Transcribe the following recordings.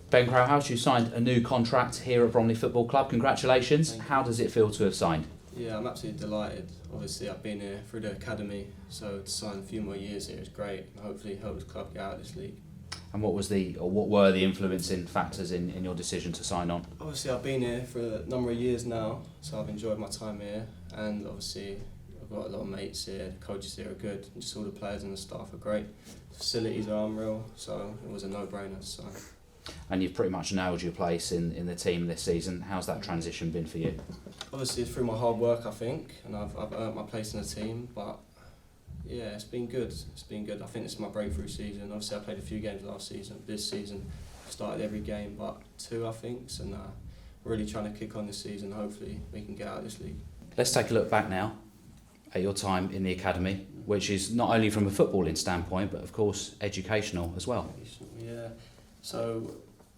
Ben Krauhaus, you signed a new contract here at Bromley Football Club. Congratulations. How does it feel to have signed? Yeah, I'm absolutely delighted. Obviously, I've been here through the academy, so to sign a few more years here is great. Hopefully, help the club get out of this league. And what were the influencing factors in your decision to sign on? Obviously, I've been here for a number of years now, so I've enjoyed my time here. And obviously, I've got a lot of mates here. The coaches here are good. And just all the players and the staff are great. The facilities are unreal, so it was a no-brainer to sign. And you've pretty much nailed your place in the team this season. How's that transition been for you? Obviously, it's through my hard work, I think, and I've earned my place in the team. But yeah, it's been good. It's been good. I think this is my breakthrough season. Obviously, I played a few games last season. This season, started every game but two, I think. So now, really trying to kick on this season. Hopefully, we can get out of this league. Let's take a look back now at your time in the academy, which is not only from a footballing standpoint, but of course educational as well. Yeah. So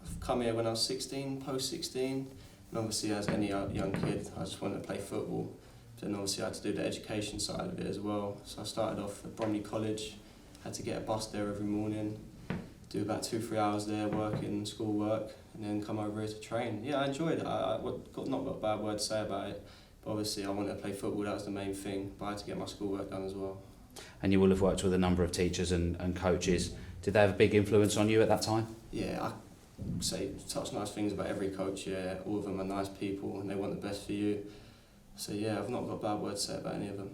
I've come here when I was 16, post-16, and obviously as any young kid I just wanted to play football. But then obviously I had to do the education side of it as well. So I started off at Bromley College, had to get a bus there every morning, do about 2-3 hours there working, school work, and then come over here to train. Yeah, I enjoyed it. I not got a bad word to say about it, but obviously I wanted to play football, that was the main thing, but I had to get my schoolwork done as well. And you will have worked with a number of teachers and coaches. Did they have a big influence on you at that time? Yeah, I say such nice things about every coach. Yeah, all of them are nice people and they want the best for you. So yeah, I've not got a bad word to say about any of them.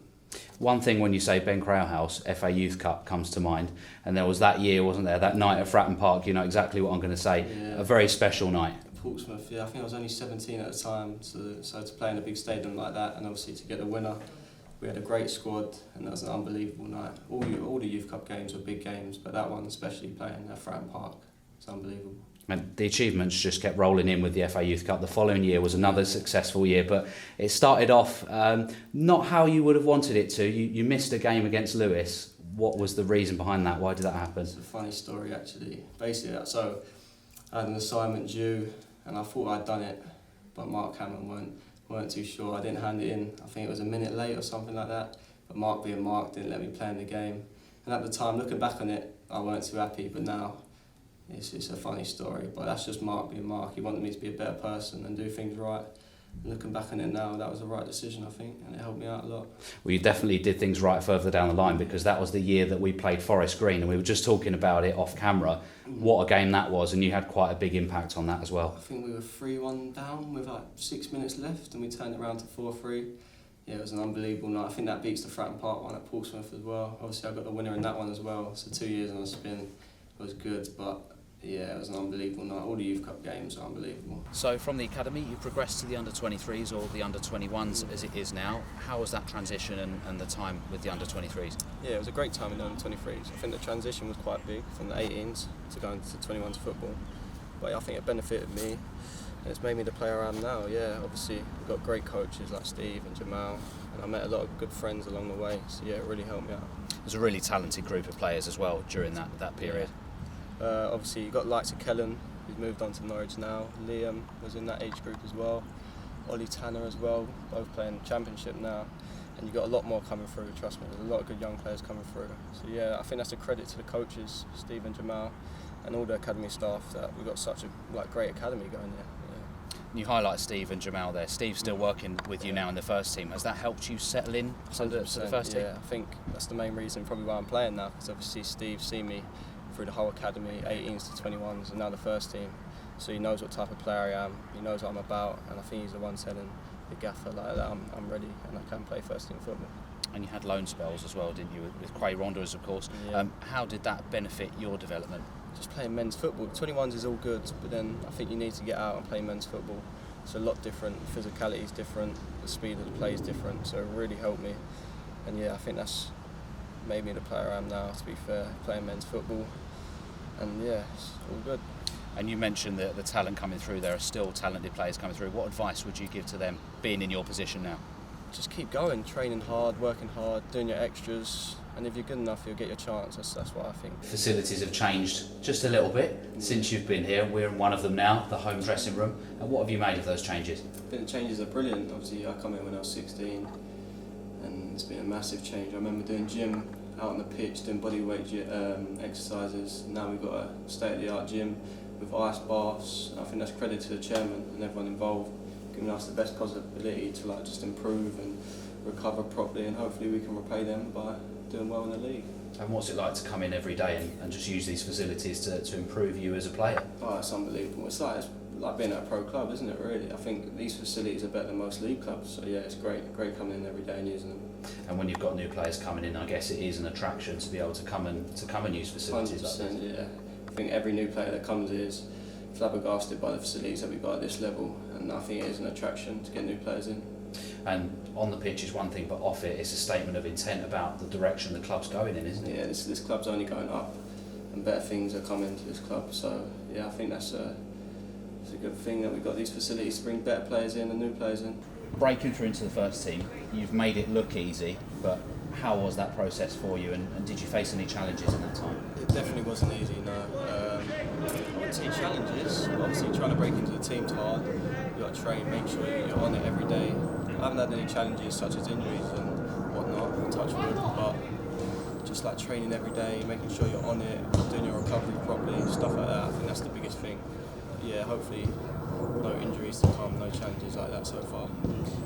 One thing when you say Ben Krauhaus, FA Youth Cup comes to mind, and there was that year, wasn't there, that night at Fratton Park, you know exactly what I'm going to say, Yeah. A very special night. Portsmouth, yeah, I think I was only 17 at the time, so to play in a big stadium like that and obviously to get the winner. We had a great squad and that was an unbelievable night. All the Youth Cup games were big games, but that one especially playing at Fratton Park, it's unbelievable. And the achievements just kept rolling in with the FA Youth Cup. The following year was another successful year, but it started off not how you would have wanted it to. You missed a game against Lewis. What was the reason behind that? Why did that happen? It's a funny story actually. Basically, so I had an assignment due and I thought I'd done it, but Mark Cameron weren't too sure. I didn't hand it in. I think it was a minute late or something like that. But Mark being Mark didn't let me play in the game. And at the time, looking back on it, I weren't too happy. But now, it's a funny story. But that's just Mark being Mark. He wanted me to be a better person and do things right. And looking back on it now, that was the right decision, I think, and it helped me out a lot. Well, you definitely did things right further down the line, because that was the year that we played Forest Green, and we were just talking about it off camera. What a game that was, and you had quite a big impact on that as well. I think we were 3-1 down with like 6 minutes left, and we turned it around to 4-3. Yeah, it was an unbelievable night. I think that beats the Fratton Park one at Portsmouth as well. Obviously, I got the winner in that one as well, so 2 years on a spin was good, but yeah, it was an unbelievable night. All the Youth Cup games are unbelievable. So from the academy, you progressed to the under-23s or the under-21s as it is now. How was that transition and the time with the under-23s? Yeah, it was a great time in the under-23s. I think the transition was quite big from the 18s to going to 21s football. But I think it benefited me and it's made me the player I am now. Yeah, obviously we've got great coaches like Steve and Jamal, and I met a lot of good friends along the way. So yeah, it really helped me out. There's a really talented group of players as well during that period. Obviously you've got likes of Kellen, who's moved on to Norwich now. Liam was in that age group as well. Ollie Tanner as well, both playing Championship now. And you've got a lot more coming through, trust me. There's a lot of good young players coming through. So yeah, I think that's a credit to the coaches, Steve and Jamal, and all the academy staff, that we've got such a great academy going there. You highlight Steve and Jamal there. Steve's still working with you now in the first team. Has that helped you settle in to the first team? Yeah, I think that's the main reason probably why I'm playing now, because obviously Steve's seen me through the whole academy, 18s to 21s, and now the first team. So he knows what type of player I am, he knows what I'm about, and I think he's the one telling the gaffer like that I'm ready and I can play first team football. And you had loan spells as well, didn't you, with Wanderers, of course. Yeah. How did that benefit your development? Just playing men's football. 21s is all good, but then I think you need to get out and play men's football. It's a lot different, physicality is different, the speed of the play is different, so it really helped me. And yeah, I think that's made me the player I am now, to be fair, playing men's football. And yeah, it's all good. And you mentioned the talent coming through. There are still talented players coming through. What advice would you give to them, being in your position now? Just keep going, training hard, working hard, doing your extras, and if you're good enough, you'll get your chance. That's what I think. Facilities have changed just a little bit since you've been here. We're in one of them now, the home dressing room. And what have you made of those changes? I think the changes are brilliant. Obviously, I come in when I was 16, and it's been a massive change. I remember doing gym out on the pitch, doing bodyweight exercises. Now we've got a state-of-the-art gym with ice baths. I think that's credit to the chairman and everyone involved, giving us the best possibility to like just improve and recover properly, and hopefully we can repay them by doing well in the league. And what's it like to come in every day and just use these facilities to improve you as a player? Oh, it's unbelievable. It's like being at a pro club, isn't it, really? I think these facilities are better than most league clubs, so yeah, it's great coming in every day and using them. And when you've got new players coming in, I guess it is an attraction to be able to come and use facilities 100%, like this. yeah. I think every new player that comes is flabbergasted by the facilities that we've got at this level, and I think it is an attraction to get new players in. And on the pitch is one thing, but off it, it's a statement of intent about the direction the club's going in, isn't it? Yeah, this club's only going up, and better things are coming to this club. So yeah, I think it's a good thing that we've got these facilities to bring better players in and new players in. Breaking through into the first team, you've made it look easy, but how was that process for you, and did you face any challenges in that time? It definitely wasn't easy, no. I wouldn't say challenges. Obviously, trying to break into the team's hard. You've got to train, make sure you're on it every day. I haven't had any challenges such as injuries and whatnot, touch wood, but just like training every day, making sure you're on it, doing your recovery properly, stuff like that. I think that's the biggest thing. Yeah, hopefully no injuries to come, no challenges like that so far.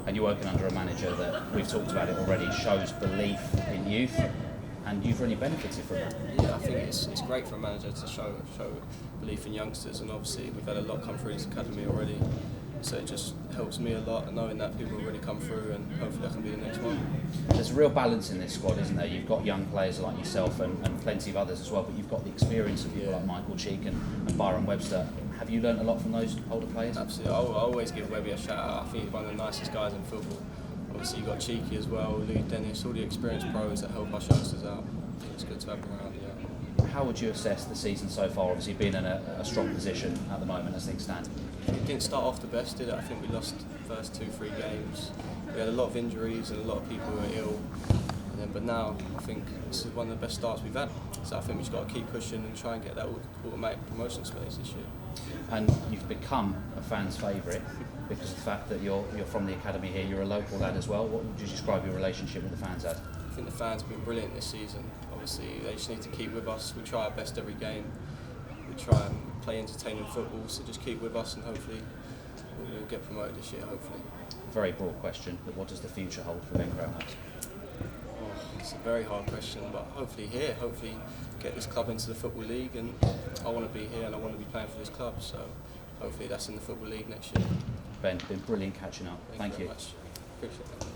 And you're working under a manager that, we've talked about it already, shows belief in youth, and you've really benefited from that. Yeah, I think it's great for a manager to show belief in youngsters, and obviously we've had a lot come through this academy already, so it just helps me a lot knowing that people have already come through, and hopefully I can be the next one. There's a real balance in this squad, isn't there? You've got young players like yourself and plenty of others as well, but you've got the experience of people like Michael Cheek and Byron Webster. Have you learnt a lot from those older players? Absolutely. I always give Webby a shout out. I think he's one of the nicest guys in football. Obviously you've got Cheeky as well, Louis Dennis, all the experienced pros that help our youngsters out. It's good to have them around, yeah. How would you assess the season so far, obviously being in a strong position at the moment as things stand? It didn't start off the best, did it? I think we lost the first 2-3 games. We had a lot of injuries and a lot of people who were ill. But now I think this is one of the best starts we've had. So I think we've just got to keep pushing and try and get that automatic promotion space this year. And you've become a fan's favourite because of the fact that you're from the academy here, you're a local lad as well. What would you describe your relationship with the fans as? I think the fans have been brilliant this season. Obviously they just need to keep with us. We try our best every game. We try and play entertaining football, so just keep with us and hopefully we'll get promoted this year, hopefully. Very broad question, but what does the future hold for Ben Krauhaus? It's a very hard question, but hopefully get this club into the Football League, and I want to be here and I want to be playing for this club, so hopefully that's in the Football League next year. Ben, been brilliant catching up. Thank you. Very much. Appreciate it.